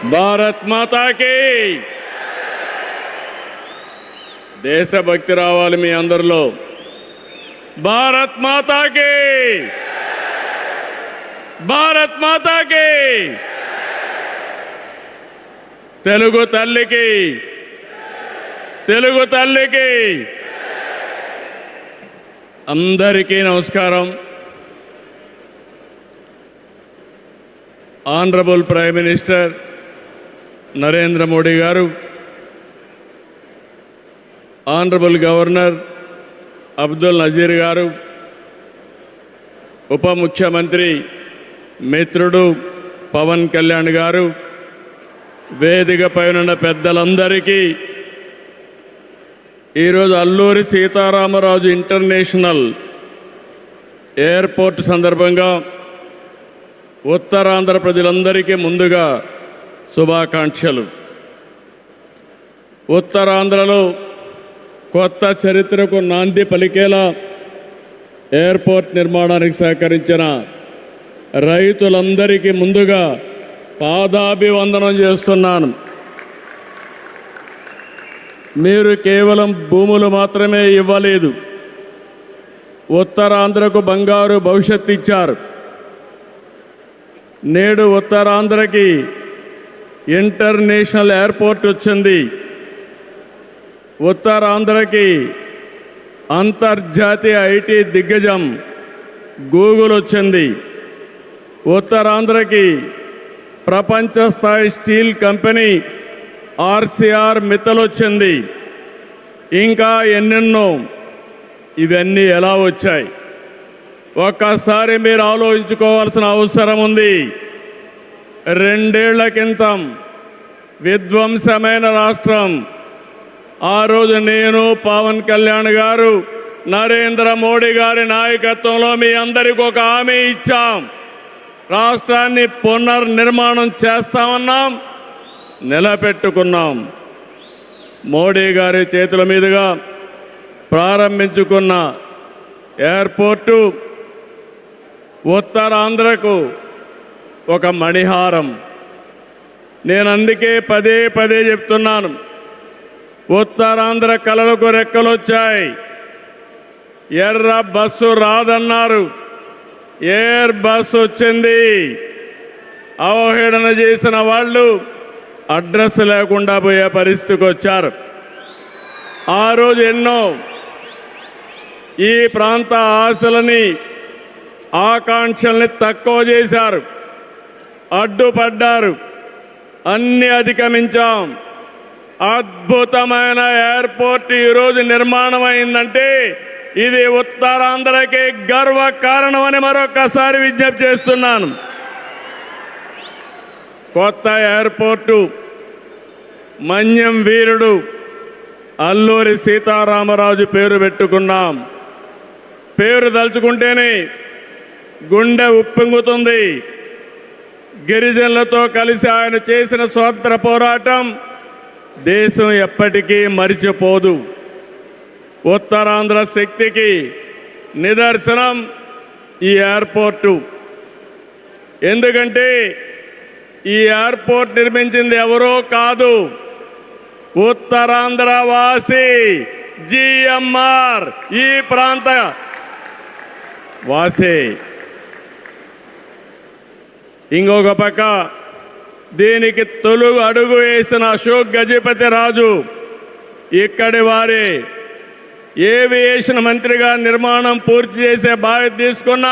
భారత్ మాతాకి దేశభక్తి రావాలి మీ అందరిలో. భారత్ మాతాకి, భారత్ మాతాకి, తెలుగు తల్లికి, తెలుగు తల్లికి. అందరికీ నమస్కారం. Honourable prime minister Narendra Modi గారు, ఆనరబుల్ గవర్నర్ అబ్దుల్ నజీర్ గారు, ఉప ముఖ్యమంత్రి మిత్రుడు పవన్ కళ్యాణ్ గారు, వేదికపై ఉన్న పెద్దలందరికీ ఈరోజు అల్లూరి సీతారామరాజు ఇంటర్నేషనల్ ఎయిర్పోర్ట్ సందర్భంగా ఉత్తరాంధ్ర ప్రజలందరికీ ముందుగా శుభాకాంక్షలు. ఉత్తరాంధ్రలో కొత్త చరిత్రకు నాంది పలికేలా ఎయిర్పోర్ట్ నిర్మాణానికి సహకరించిన రైతులందరికీ ముందుగా పాదాభివందనం చేస్తున్నాను. మీరు కేవలం భూములు మాత్రమే ఇవ్వలేదు, ఉత్తరాంధ్రకు బంగారు భవిష్యత్తు ఇచ్చారు. నేడు ఉత్తరాంధ్రకి ఇంటర్నేషనల్ ఎయిర్పోర్ట్ వచ్చింది. ఉత్తరాంధ్రకి అంతర్జాతీయ ఐటీ దిగ్గజం గూగుల్ వచ్చింది. ఉత్తరాంధ్రకి ప్రపంచ స్థాయి స్టీల్ కంపెనీ ఆర్సీఆర్ మిత్తల్ వచ్చింది. ఇంకా ఎన్నెన్నో. ఇవన్నీ ఎలా వచ్చాయి? ఒక్కసారి మీరు ఆలోచించుకోవాల్సిన అవసరం ఉంది. 2 ఏళ్ల క్రితం విధ్వంసమైన రాష్ట్రం. ఆ రోజు నేను, పవన్ కళ్యాణ్ గారు, నరేంద్ర మోడీ గారి నాయకత్వంలో మీ అందరికీ ఒక హామీ ఇచ్చాం. రాష్ట్రాన్ని పునర్నిర్మాణం చేస్తామన్నాం, నిలబెట్టుకున్నాం. మోడీ గారి చేతుల మీదుగా ప్రారంభించుకున్న ఎయిర్పోర్టు ఉత్తరాంధ్రకు ఒక మణిహారం. నేను అందుకే పదే పదే చెప్తున్నాను, ఉత్తరాంధ్ర కలలకు రెక్కలొచ్చాయి. ఎర్ర బస్సు రాదన్నారు, ఎయిర్ బస్సు వచ్చింది. అవహేళన చేసిన వాళ్ళు అడ్రస్ లేకుండా పోయే పరిస్థితికి వచ్చారు. ఆ రోజు ఎన్నో ఈ ప్రాంత ఆశలని, ఆకాంక్షల్ని తక్కువ చేశారు, అడ్డుపడ్డారు. అన్ని అధిగమించాం. అద్భుతమైన ఎయిర్పోర్ట్ ఈరోజు నిర్మాణం అయిందంటే ఇది ఉత్తరాంధ్రకి గర్వ కారణమని మరొకసారి విజ్ఞప్తి చేస్తున్నాను. కొత్త ఎయిర్పోర్టు మన్యం వీరుడు అల్లూరి సీతారామరాజు పేరు పెట్టుకున్నాం. పేరు తలుచుకుంటేనే గుండె ఉప్పొంగుతుంది. గిరిజనులతో కలిసి ఆయన చేసిన స్వాతంత్ర పోరాటం దేశం ఎప్పటికీ మరిచిపోదు. ఉత్తరాంధ్ర శక్తికి నిదర్శనం ఈ ఎయిర్పోర్టు. ఎందుకంటే ఈ ఎయిర్పోర్ట్ నిర్మించింది ఎవరో కాదు, ఉత్తరాంధ్ర వాసి జిఎంఆర్, ఈ ప్రాంత వాసి. ఇంకొక పక్క దీనికి తొలి అడుగు వేసిన అశోక్ గజపతి రాజు ఇక్కడి వారే. ఏవియేషన్ మంత్రిగా నిర్మాణం పూర్తి చేసే బాధ్యత తీసుకున్న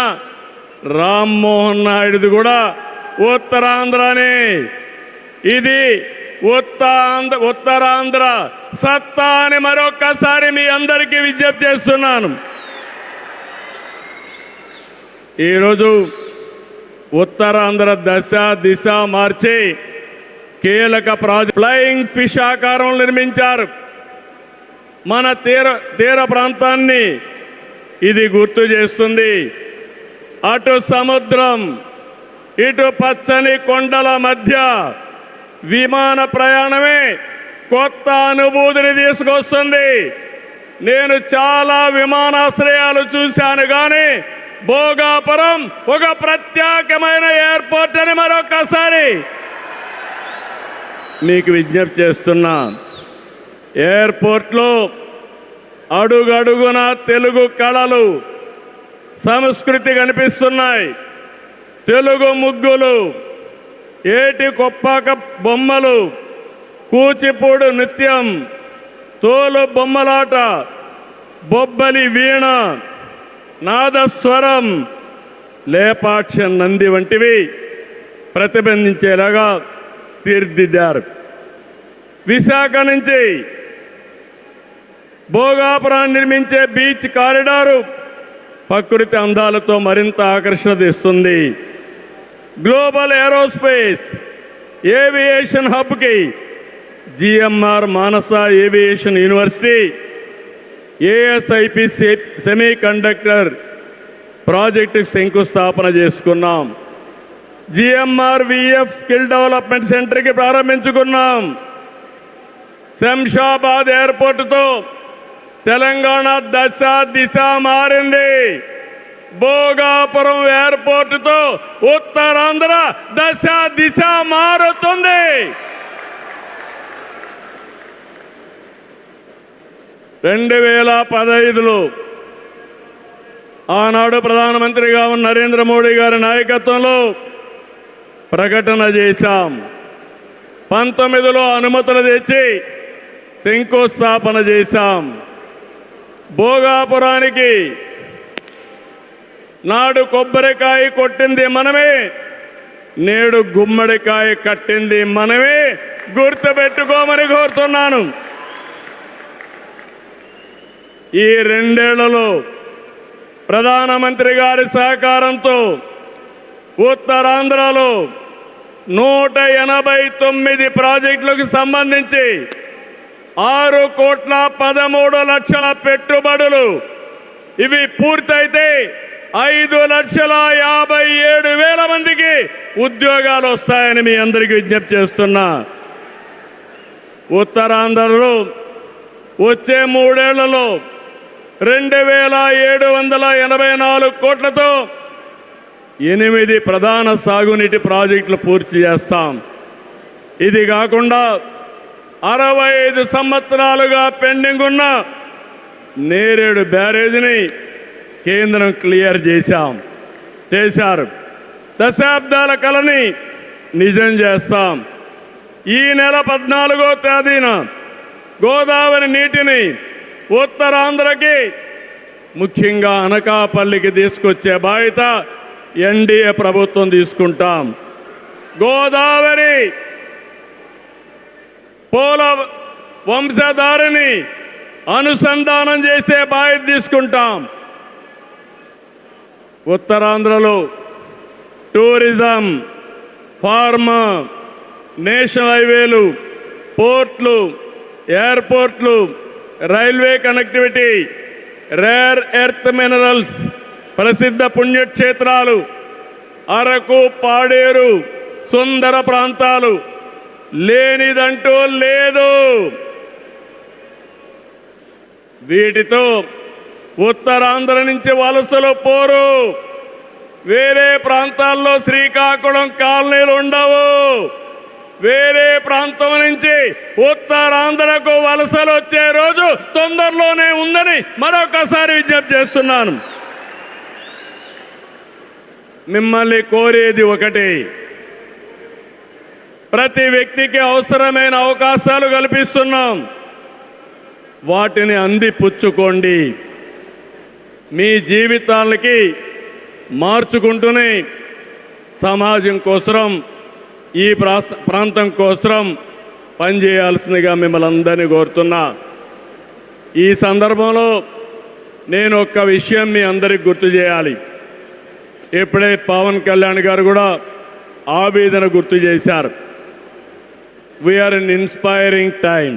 రామ్మోహన్ నాయుడుది కూడా ఉత్తరాంధ్రనే. ఇది ఉత్తరాంధ్ర సత్తా అని మరొక్కసారి మీ అందరికీ విజ్ఞప్తి చేస్తున్నాను. ఈరోజు ఉత్తరాంధ్ర దశ దిశ మార్చి కీలక ప్రాజెక్ట్ ఫ్లయింగ్ ఫిష్ ఆకారం నిర్మించారు. మన తీర ప్రాంతాన్ని ఇది గుర్తు చేస్తుంది. అటు సముద్రం, ఇటు పచ్చని కొండల మధ్య విమాన ప్రయాణమే కొత్త అనుభూతిని తీసుకొస్తుంది. నేను చాలా విమానాశ్రయాలు చూశాను, కానీ భోగాపురం ఒక ప్రత్యేకమైన ఎయిర్పోర్ట్ అని మరొకసారి మీకు విజ్ఞప్తి చేస్తున్నా. ఎయిర్పోర్ట్లో అడుగడుగున తెలుగు కళలు, సంస్కృతి కనిపిస్తున్నాయి. తెలుగు ముగ్గులు, ఏటి కొప్పాక బొమ్మలు, కూచిపూడి నృత్యం, తోలు బొమ్మలాట, బొబ్బలి వీణ, నాదస్వరం, లేపాక్ష నంది వంటివి ప్రతిబింబించేలాగా తీర్చిదిద్దారు. విశాఖ నుంచి భోగాపురాన్ని నిర్మించే బీచ్ కారిడారు ప్రకృతి అందాలతో మరింత ఆకర్షణ తెస్తుంది. గ్లోబల్ ఏరోస్పేస్ ఏవియేషన్ హబ్కి GMR Manasa aviation university, ASIP semiconductor ప్రాజెక్టుకు శంకుస్థాపన చేసుకున్నాం. జిఎంఆర్ విఎఫ్ స్కిల్ డెవలప్మెంట్ సెంటర్కి ప్రారంభించుకున్నాం. శంషాబాద్ ఎయిర్పోర్టుతో తెలంగాణ దశ దిశ మారింది. భోగాపురం ఎయిర్పోర్టుతో ఉత్తరాంధ్ర దశ దిశ మారుతుంది. 2015లో ఆనాడు ప్రధానమంత్రిగా ఉన్న నరేంద్ర మోడీ గారి నాయకత్వంలో ప్రకటన చేశాం. 19లో అనుమతులు తెచ్చి శంకుస్థాపన చేశాం. భోగాపురానికి నాడు కొబ్బరికాయ కొట్టింది మనమే, నేడు గుమ్మడికాయ కట్టింది మనమే. గుర్తుపెట్టుకోమని కోరుతున్నాను. ఈ 2 ఏళ్లలో ప్రధానమంత్రి గారి సహకారంతో ఉత్తరాంధ్రలో 189 ప్రాజెక్టులకు సంబంధించి 6,13,00,000 పెట్టుబడులు. ఇవి పూర్తయితే 5,57,000 మందికి ఉద్యోగాలు వస్తాయని మీ అందరికీ విజ్ఞప్తి చేస్తున్నా. ఉత్తరాంధ్రలో వచ్చే 3 ఏళ్లలో 2,784 కోట్లతో 8 ప్రధాన సాగునీటి ప్రాజెక్టులు పూర్తి చేస్తాం. ఇది కాకుండా 65 సంవత్సరాలుగా పెండింగ్ ఉన్న నేరేడు బ్యారేజీని కేంద్రం క్లియర్ చేశారు. దశాబ్దాల కలని నిజం చేస్తాం. ఈ నెల 14వ తేదీన గోదావరి నీటిని ఉత్తరాంధ్రకి, ముఖ్యంగా అనకాపల్లికి తీసుకొచ్చే బాధ్యత ఎన్డీఏ ప్రభుత్వం తీసుకుంటాం. గోదావరి పోల వంశధారిని అనుసంధానం చేసే బాధ్యత తీసుకుంటాం. ఉత్తరాంధ్రలో టూరిజం, ఫార్మా, నేషనల్ హైవేలు, పోర్ట్లు, ఎయిర్పోర్ట్లు, railway connectivity, rare earth minerals, ప్రసిద్ధ పుణ్యక్షేత్రాలు, అరకు, పాడేరు, సుందర ప్రాంతాలు లేనిదంటూ లేదు. వీటితో ఉత్తరాంధ్ర నుంచి వలసలు పోరు. వేరే ప్రాంతాల్లో శ్రీకాకుళం కాలనీలు ఉండవు. వేరే ప్రాంతం నుంచి ఉత్తరాంధ్రకు వలసలు వచ్చే రోజు తొందరలోనే ఉందని మరొకసారి విజ్ఞప్తి చేస్తున్నాను. మిమ్మల్ని కోరేది ఒకటి, ప్రతి వ్యక్తికి అవసరమైన అవకాశాలు కల్పిస్తున్నాం. వాటిని అందిపుచ్చుకోండి. మీ జీవితాలకి మార్చుకుంటూనే సమాజం కోసం, ఈ ప్రాంతం కోసం పనిచేయాల్సిందిగా మిమ్మల్ని అందరినీ కోరుతున్నా. ఈ సందర్భంలో నేను ఒక్క విషయం మీ అందరికి గుర్తు చేయాలి. ఇప్పుడే పవన్ కళ్యాణ్ గారు కూడా ఆవేదన గుర్తు చేశారు. We are in inspiring time.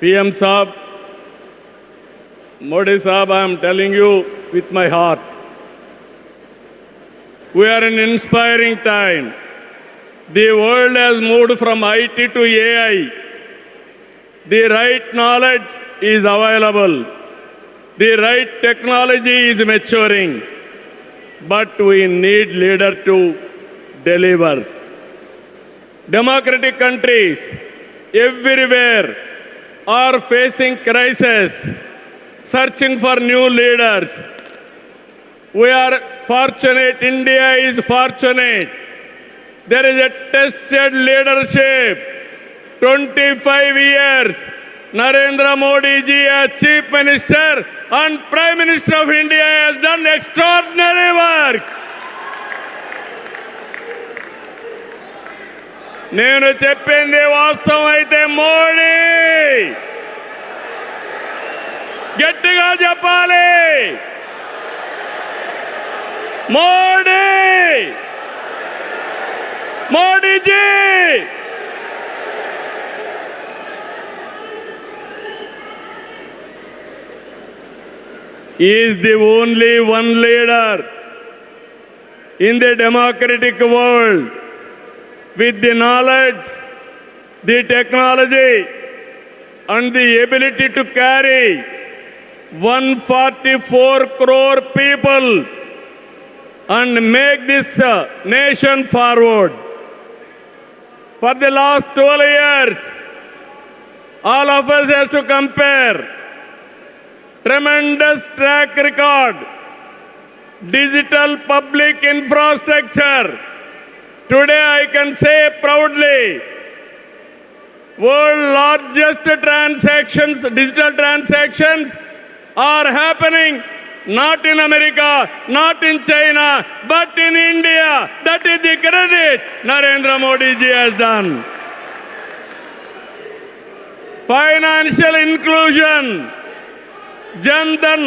PM Saab, Modi Saab, I am telling you with my heart. We are in inspiring time. The world has moved from IT to AI. The right knowledge is available. The right technology is maturing. But we need leaders to deliver. democratic countries everywhere are facing crisis, searching for new leaders. We are fortunate, India is fortunate. There is a tested leadership. 25 years, Narendra Modi ji as Chief Minister and Prime Minister of India has done extraordinary work. నేను చెప్పింది వాస్తవం అయితే మోడీ గట్టిగా చెప్పాలి. Modi Modiji is the only one leader in the democratic world with the knowledge, the technology and the ability to carry 144 crore people and make this nation forward. For the last 12 years, all of us have to compare tremendous track record, digital public infrastructure. Today I can say proudly, world largest transactions, digital transactions are happening not in America, not in China, but in India. That is the credit Narendra Modi ji has done. Financial inclusion, Jan Dhan.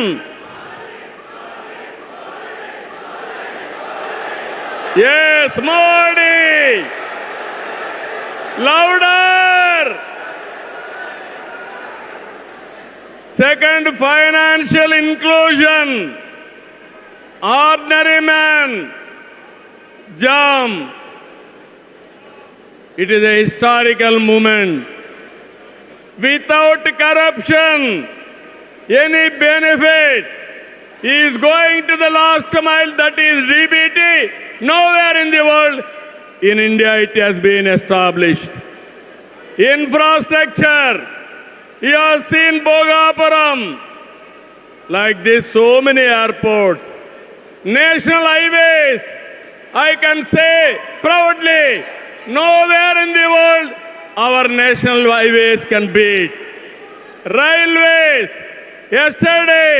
Yes, Modi. Louder. Second, financial inclusion. Ordinary man. JAM. It is a historical moment. Without corruption, any benefit is going to the last mile, that is DBT. Nowhere in the world, in India it has been established. Infrastructure, you have seen Bhogapuram, like this so many airports. National highways, I can say proudly, nowhere in the world our national highways can beat. Railways, yesterday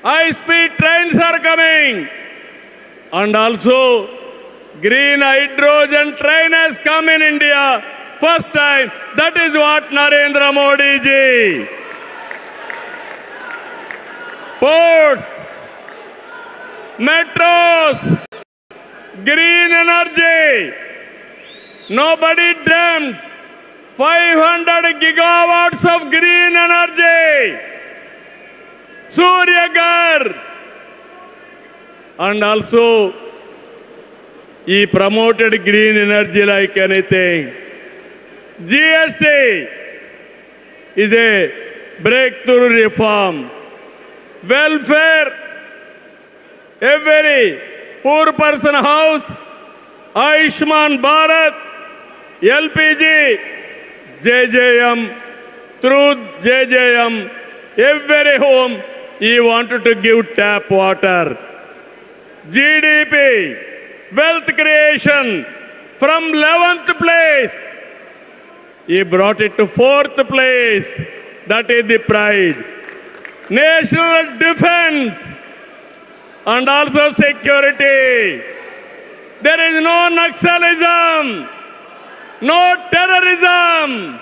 high-speed trains are coming. And also, green hydrogen train has come in India. First time, that is what Narendra Modi ji. Ports, metros, green energy. Nobody dreamt 500 gigawatts of green energy. Surya Ghar. And also, he promoted green energy like anything. GST is a breakthrough reform. Welfare, every poor person house, Ayushman Bharat, LPG, JJM, through JJM, every home he wanted to give tap water. GDP, wealth creation, from 11th place, he brought it to 4th place. That is the pride. National defense and also security. There is no Naxalism, no terrorism.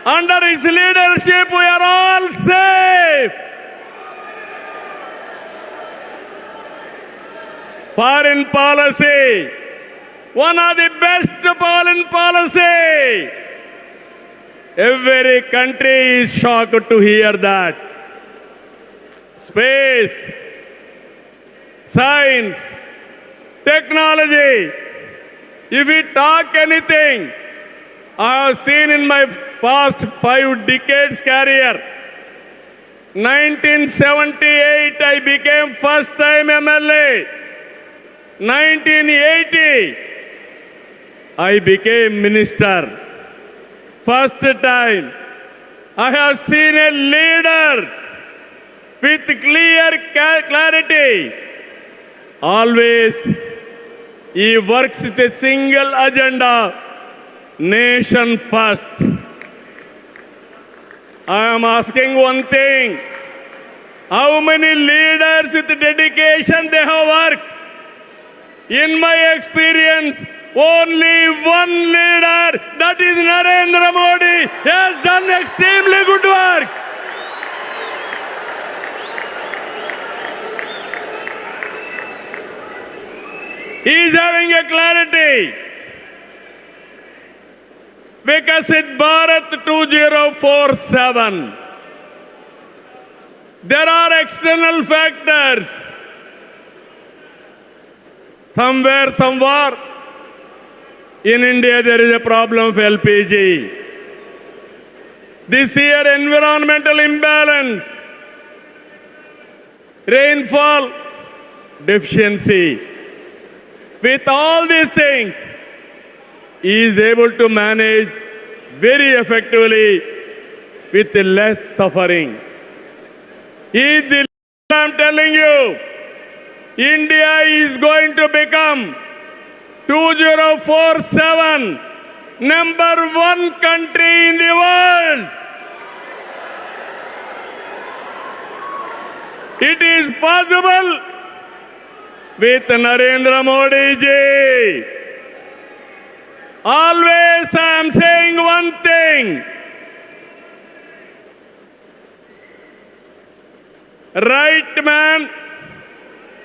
Under his leadership, we are all safe. Foreign policy, one of the best foreign policy. Every country is shocked to hear that. Space, science, technology. If we talk anything, I have seen in my past 5 decades career. 1978, I became first time MLA. 1980, I became minister. First time I have seen a leader with clear clarity. Always he works with a single agenda, nation first. I am asking one thing. How many leaders with dedication they have worked? In my experience, only one leader, that is Narendra Modi, has done extremely good work. He is having a clarity. Vikasit Bharat 2047. There are external factors. Somewhere, in India there is a problem of LPG. This year environmental imbalance, rainfall deficiency. With all these things, he is able to manage very effectively with less suffering. He is the leader, I am telling you. India is going to become 2047 number one country in the world. It is possible with Narendra Modi ji. Always I am saying one thing. Right man,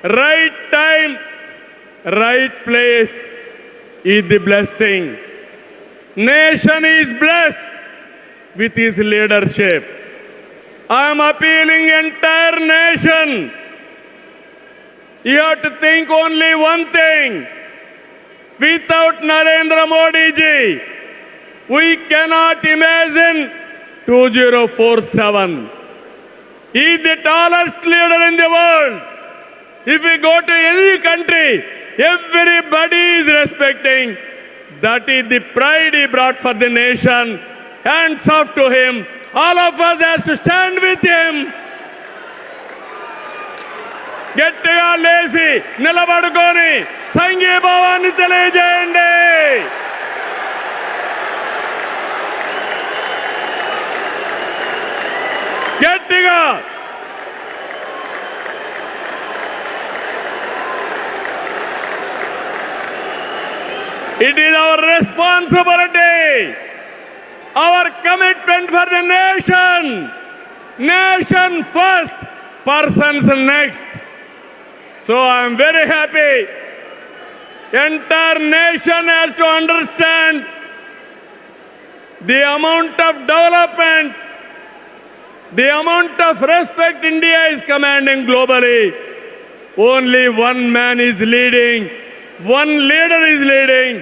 right time, right place is the blessing. Nation is blessed with his leadership. I am appealing entire nation. You have to think only one thing. Without Narendra Modi ji, we cannot imagine 2047. He is the tallest leader in the world. If we go to any country, everybody is respecting. That is the pride he brought for the nation. Hands off to him. All of us has to stand with him. గట్టిగా లేచి నిలబడుకొని సంఘీభావాన్ని తెలియజేయండి. గట్టిగా It is our responsibility, our commitment for the nation. Nation first, persons next. So I am very happy. Entire nation has to understand the amount of development, the amount of respect India is commanding globally. Only one man is leading. One leader is leading.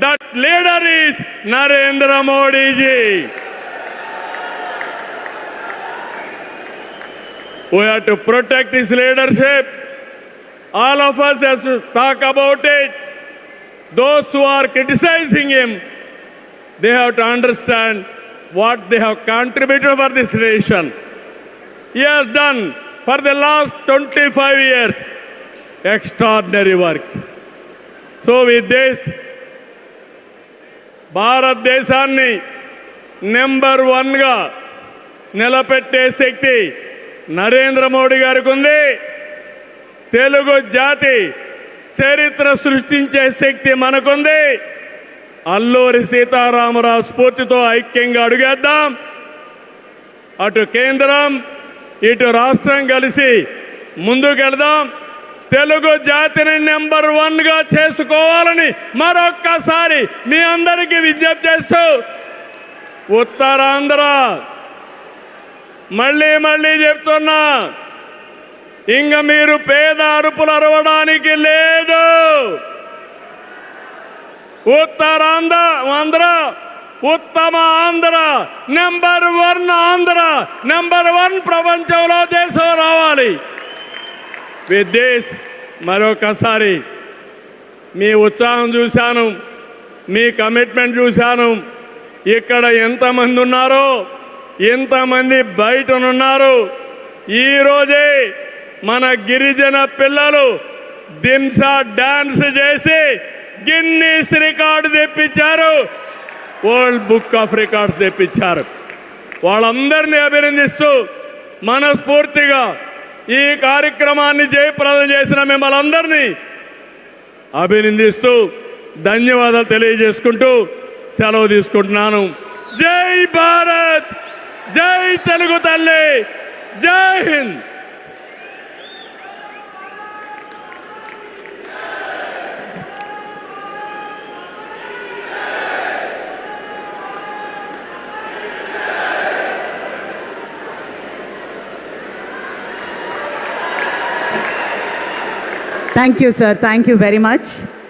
That leader is Narendra Modi ji. We have to protect his leadership. All of us have to talk about it. Those who are criticizing him, they have to understand what they have contributed for this nation. He has done for the last 25 years extraordinary work. So with this, భారతదేశాన్ని number వన్గా నిలబెట్టే శక్తి నరేంద్ర మోడీ గారికి ఉంది. తెలుగు జాతి చరిత్ర సృష్టించే శక్తి మనకుంది. అల్లూరి సీతారామరావు స్ఫూర్తితో ఐక్యంగా అడుగేద్దాం. అటు కేంద్రం ఇటు రాష్ట్రం కలిసి ముందుకెళ్దాం. తెలుగు జాతిని నెంబర్ వన్గా చేసుకోవాలని మరొక్కసారి మీ అందరికీ విజ్ఞప్తి చేస్తూ, ఉత్తరాంధ్ర మళ్ళీ చెప్తున్నా, ఇంక మీరు పేద అరుపులు అరవడానికి లేదు. ఉత్తరాంధ్ర ఉత్తమ Andhra, number one Andhra, number one ప్రపంచంలో దేశం రావాలి. విత్ దిస్ మరొకసారి మీ ఉత్సాహం చూశాను. మీ కమిట్మెంట్ చూశాను. ఇక్కడ ఎంతమంది ఉన్నారో ఎంతమంది బయటనున్నారు. ఈరోజే మన గిరిజన పిల్లలు దింసా డాన్స్ చేసి గిన్నీస్ రికార్డు తెప్పించారు, వరల్డ్ బుక్ ఆఫ్ రికార్డ్స్ తెప్పించారు. వాళ్ళందరినీ అభినందిస్తూ మనస్ఫూర్తిగా ఈ కార్యక్రమాన్ని జయప్రదం చేసిన మిమ్మల్ని అందరినీ అభినందిస్తూ ధన్యవాదాలు తెలియజేసుకుంటూ సెలవు తీసుకుంటున్నాను. జై భారత్, జై తెలుగు తల్లి, జై Hind. Thank you, sir. Thank you very much.